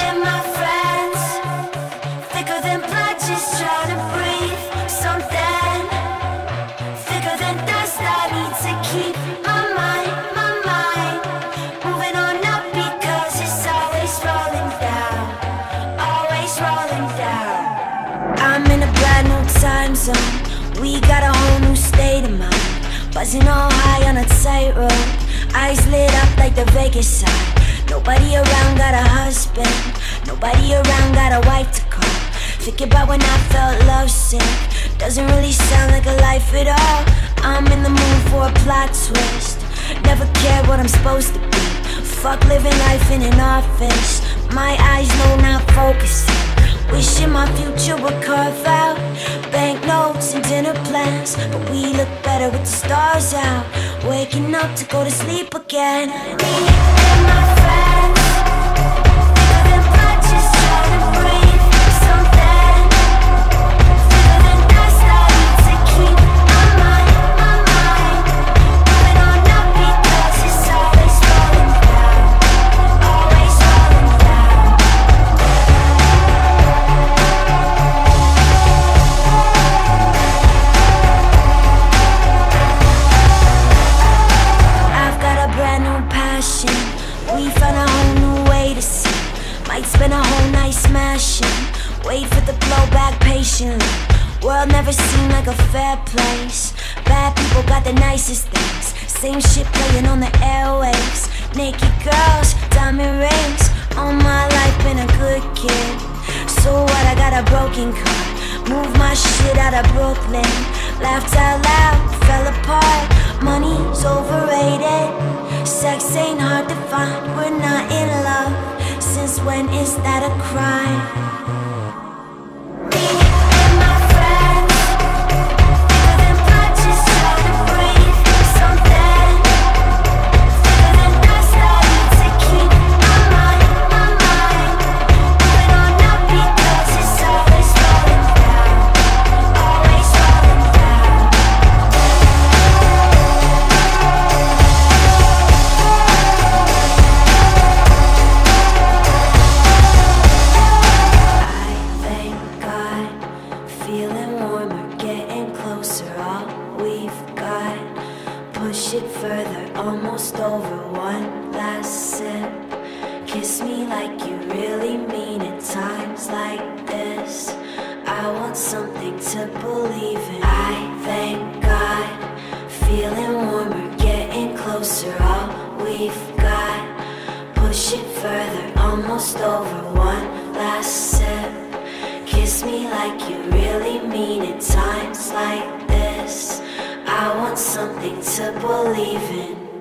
And my friends, thicker than blood, just trying to breathe something thicker than dust. I need to keep my mind moving on up, because it's always rolling down, always rolling down. I'm in a brand new time zone, we got a whole new state of mind, buzzing all high on a tightrope, eyes lit up like the Vegas side. Nobody around got a husband, nobody around got a wife to call. Think about when I felt lovesick, doesn't really sound like a life at all. I'm in the mood for a plot twist, never cared what I'm supposed to be. Fuck living life in an office, my eyes know not focusing. Wishing my future would carve out banknotes and dinner plans, but we look better with the stars out, waking up to go to sleep again. Me and my friends, thicker than blood, just trying to breathe something thicker than dust. I need to keep my mind moving on up, because it's always rolling down, always rolling down. We found a whole new way to see. Might spend a whole night smashing, wait for the blowback patiently. World never seemed like a fair place. Bad people got the nicest things, same shit playing on the airwaves. Naked girls, diamond rings, all my life been a good kid. So what, I got a broken car, moved my shit out of Brooklyn. Laughed out loud, fell apart, money's overrated. Sex ain't hard to find, we're not in love. Since when is that a crime? Me and my friends, thicker than blood, just trying to breathe something thicker than dust. I need to keep my mind moving on up, because it's always rolling down, always rolling down. Feeling warmer, getting closer, all we've got. Push it further, almost over, one last sip. Kiss me like you really mean it, times like this. I want something to believe in. I thank God. Feeling warmer, getting closer, all we've got. Push it further, almost over, one last sip. Kiss me like you really mean it, times like this. I want something to believe in.